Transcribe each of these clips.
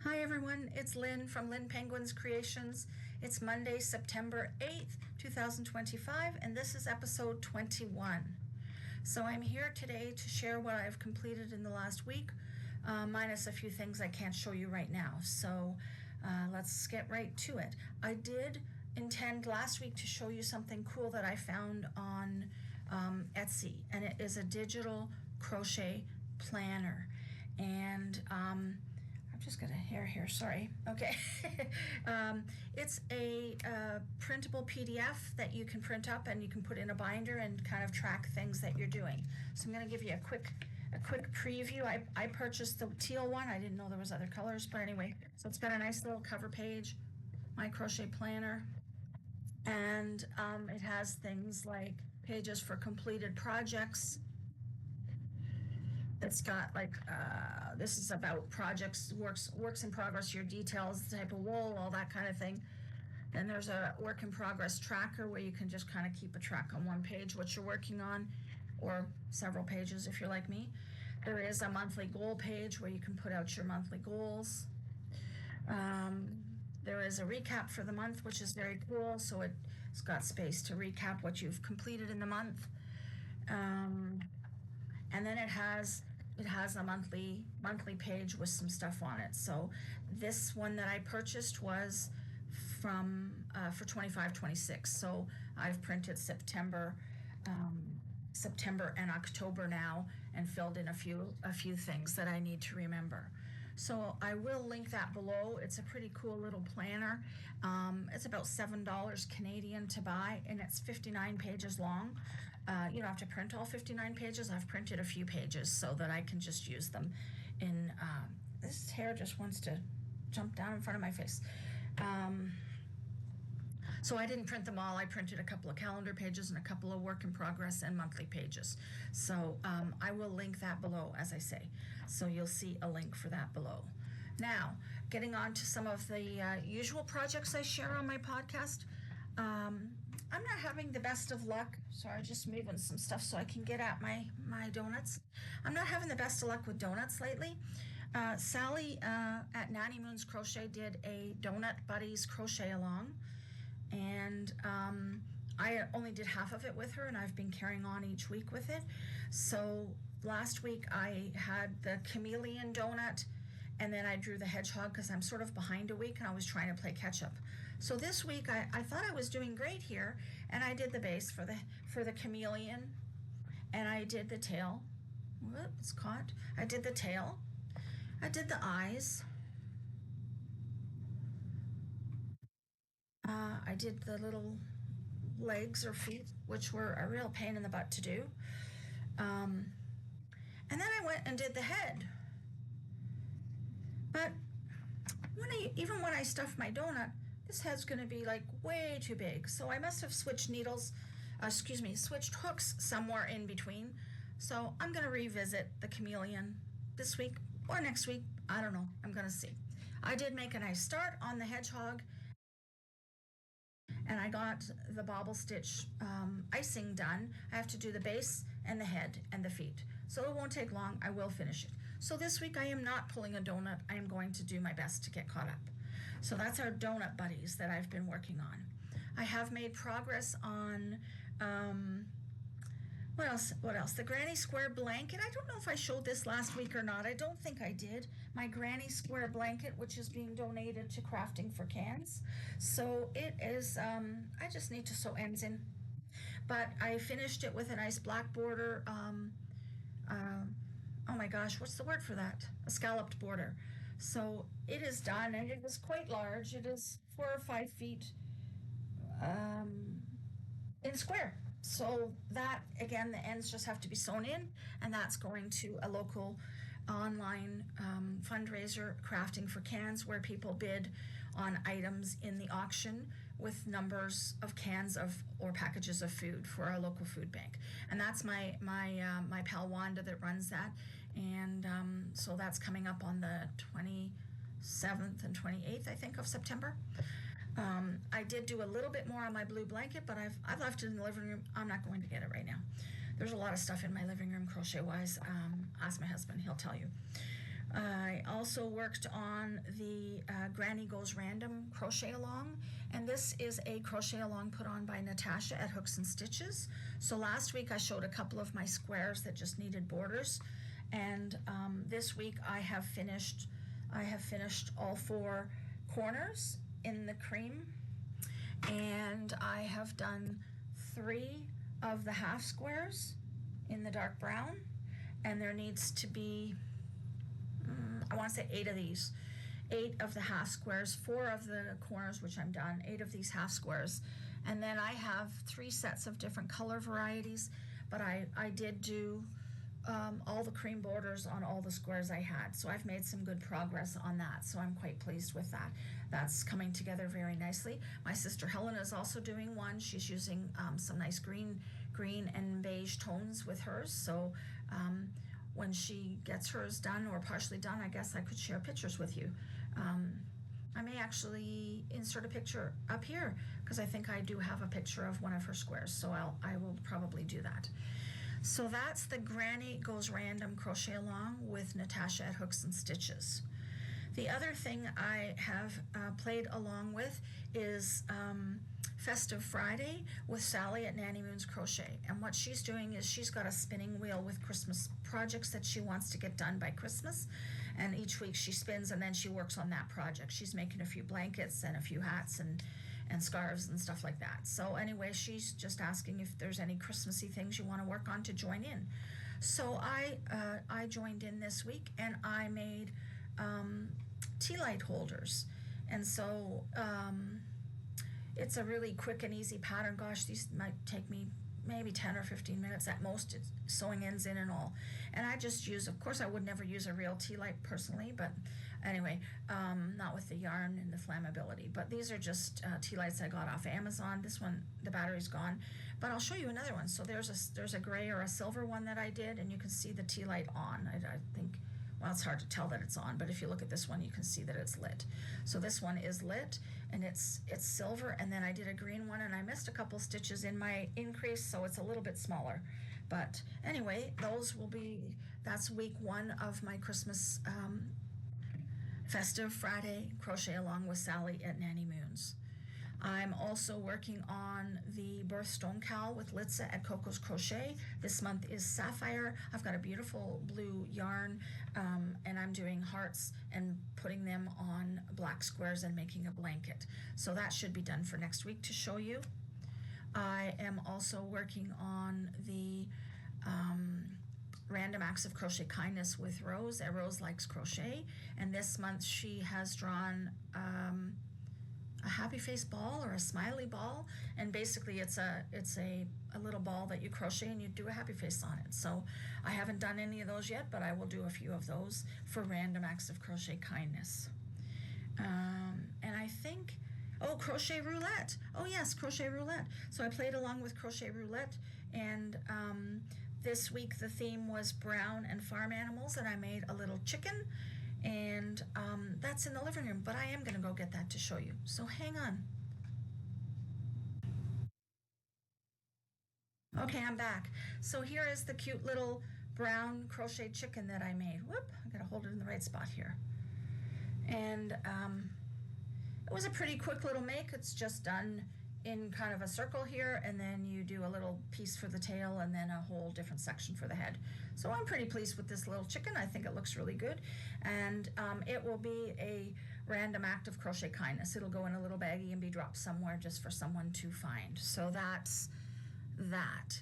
Hi everyone, it's Lynn from Lynnpenguinscreations. It's Monday, September 8th, 2025, and this is episode 21. So I'm here today to share what I've completed in the last week, minus a few things I can't show you right now. So let's get right to it. I did intend last week to show you something cool that I found on Etsy, and it is a digital crochet planner. And I've just got a hair here, sorry. Okay. It's a printable PDF that you can print up and you can put in a binder and kind of track things that you're doing. So I'm going to give you a quick preview. I purchased the teal one. I didn't know there was other colors, but anyway. So it's got a nice little cover page, my crochet planner. And it has things like pages for completed projects. It's got like, this is about projects, works in progress, your details, the type of wool, all that kind of thing. Then there's a work in progress tracker where you can just kind of keep a track on one page what you're working on, or several pages if you're like me. There is a monthly goal page where you can put out your monthly goals. There is a recap for the month, which is very cool. So it's got space to recap what you've completed in the month. And then it has a monthly page with some stuff on it. So this one that I purchased was from for 25-26. So I've printed September and October now, and filled in a few things that I need to remember. So I will link that below. It's a pretty cool little planner. It's about $7 Canadian to buy, and it's 59 pages long. You don't have to print all 59 pages. I've printed a few pages so that I can just use them in, this hair just wants to jump down in front of my face. So I didn't print them all. I printed a couple of calendar pages and a couple of work in progress and monthly pages. So I will link that below, as I say. So you'll see a link for that below. Now, getting on to some of the usual projects I share on my podcast. I'm not having the best of luck. Sorry, just moving some stuff so I can get at my donuts. I'm not having the best of luck with donuts lately. Sally at Nanny Moons Crochet did a Donut Buddies crochet along. And I only did half of it with her, and I've been carrying on each week with it. So last week I had the chameleon donut, and then I drew the hedgehog because I'm sort of behind a week and I was trying to play catch up. So this week I thought I was doing great here, and I did the base for the chameleon, and I did the tail. Whoop, it's caught. I did the tail. I did the eyes. I did the little legs or feet, which were a real pain in the butt to do. And then I went and did the head. But even when I stuff my donut, this head's going to be like way too big. So I must have switched switched hooks somewhere in between. So I'm going to revisit the chameleon this week or next week. I don't know. I'm going to see. I did make a nice start on the hedgehog. And I got the bobble stitch icing done. I have to do the base and the head and the feet. So it won't take long. I will finish it. So this week I am not pulling a donut. I am going to do my best to get caught up. So that's our donut buddies that I've been working on. I have made progress on, what else? The granny square blanket. I don't know if I showed this last week or not. I don't think I did. My granny square blanket, which is being donated to Crafting for Cans. So it is, I just need to sew ends in. But I finished it with a nice black border. Oh my gosh, what's the word for that? A scalloped border. So it is done, and it is quite large. It is 4 or 5 feet in square. So that, again, the ends just have to be sewn in, and that's going to a local online fundraiser, Crafting for Cans, where people bid on items in the auction with numbers of cans or packages of food for our local food bank. And that's my pal Wanda that runs that, and so that's coming up on the 27th and 28th, I think, of September. I did do a little bit more on my blue blanket, but I've left it in the living room. I'm not going to get it right now. There's a lot of stuff in my living room crochet-wise. Ask my husband, he'll tell you. I also worked on the Granny Goes Random crochet along, and this is a crochet along put on by Natasha at Hooks and Stitches. So last week I showed a couple of my squares that just needed borders, and this week I have finished all 4 corners in the cream, and I have done 3 of the half squares in the dark brown, and there needs to be I want to say 8 of these. 8 of the half squares, 4 of the corners, which I'm done, 8 of these half squares. And then I have 3 sets of different color varieties, but I did do all the cream borders on all the squares I had. So I've made some good progress on that, so I'm quite pleased with that. That's coming together very nicely. My sister Helen is also doing one. She's using some nice green and beige tones with hers, so when she gets hers done or partially done, I guess I could share pictures with you. I may actually insert a picture up here because I think I do have a picture of one of her squares, so I will probably do that. So that's the Granny Goes Random crochet along with Natasha at Hooks and Stitches. The other thing I have played along with is Festive Friday with Sally at Nanny Moons Crochet. And what she's doing is she's got a spinning wheel with Christmas projects that she wants to get done by Christmas. And each week she spins and then she works on that project. She's making a few blankets and a few hats and scarves and stuff like that. So anyway, she's just asking if there's any Christmassy things you want to work on to join in. So I joined in this week and I made Tealight holders. And so it's a really quick and easy pattern. Gosh, these might take me maybe 10 or 15 minutes at most, sewing ends in and all. And I just use, of course I would never use a real Tealight personally, but anyway, not with the yarn and the flammability. But these are just Tealights I got off Amazon. This one, the battery's gone. But I'll show you another one. So there's a gray or a silver one that I did, and you can see the Tealight on. I think, well, it's hard to tell that it's on, but if you look at this one, you can see that it's lit. So this one is lit, and it's silver, and then I did a green one, and I missed a couple stitches in my increase, so it's a little bit smaller. But anyway, that's week 1 of my Christmas Festive Friday crochet along with Sally at Nanny Moons. I'm also working on the birthstone cowl with Litza at Coco's Crochet. This month is Sapphire. I've got a beautiful blue yarn, and I'm doing hearts and putting them on black squares and making a blanket. So that should be done for next week to show you. I am also working on the Random Acts of Crochet Kindness with Rose at Rose Likes Crochet, and this month she has drawn a happy face ball or a smiley ball, and basically it's a little ball that you crochet and you do a happy face on it. So I haven't done any of those yet, but I will do a few of those for Random Acts of Crochet Kindness. And I think, Crochet Roulette. Oh yes, Crochet Roulette. So I played along with Crochet Roulette, and this week the theme was brown and farm animals, and I made a little chicken, and that's in the living room, but I am going to go get that to show you. So hang on. Okay, I'm back. So here is the cute little brown crochet chicken that I made. Whoop, I got to hold it in the right spot here. And it was a pretty quick little make. It's just done in kind of a circle here, and then you do a little piece for the tail and then a whole different section for the head. So I'm pretty pleased with this little chicken. I think it looks really good, and it will be a random act of crochet kindness. It'll go in a little baggie and be dropped somewhere just for someone to find. So that's that.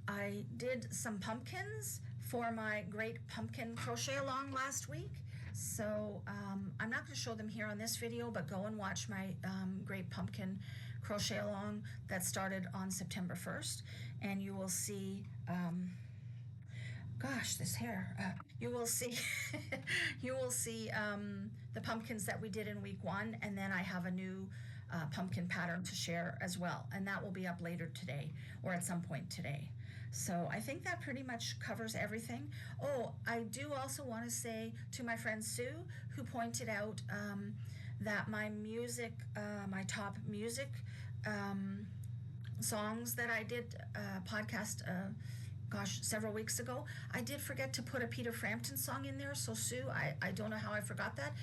I did some pumpkins for my Great Pumpkin Crochet Along last week. So I'm not going to show them here on this video, but go and watch my Great Pumpkin Crochet Along that started on September 1st, and you will see, gosh, this hair, you will see, you will see the pumpkins that we did in week 1, and then I have a new pumpkin pattern to share as well, and that will be up later today or at some point today. So I think that pretty much covers everything. Oh, I do also want to say to my friend Sue, who pointed out that my music, my top music songs that I did podcast several weeks ago. I did forget to put a Peter Frampton song in there, so Sue, I don't know how I forgot that.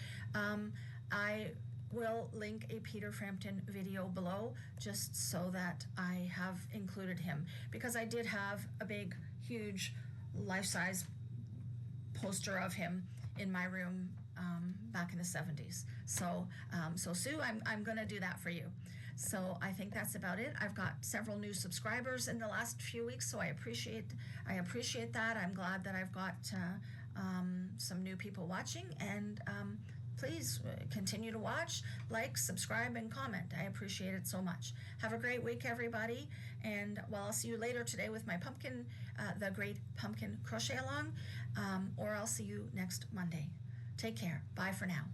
I will link a Peter Frampton video below just so that I have included him, because I did have a big, huge, life-size poster of him in my room back in the 70s. So Sue, I'm going to do that for you. So I think that's about it. I've got several new subscribers in the last few weeks, so I appreciate that. I'm glad that I've got some new people watching, and please continue to watch, like, subscribe, and comment. I appreciate it so much. Have a great week, everybody, and I'll see you later today with my pumpkin, the Great Pumpkin Crochet Along, or I'll see you next Monday. Take care. Bye for now.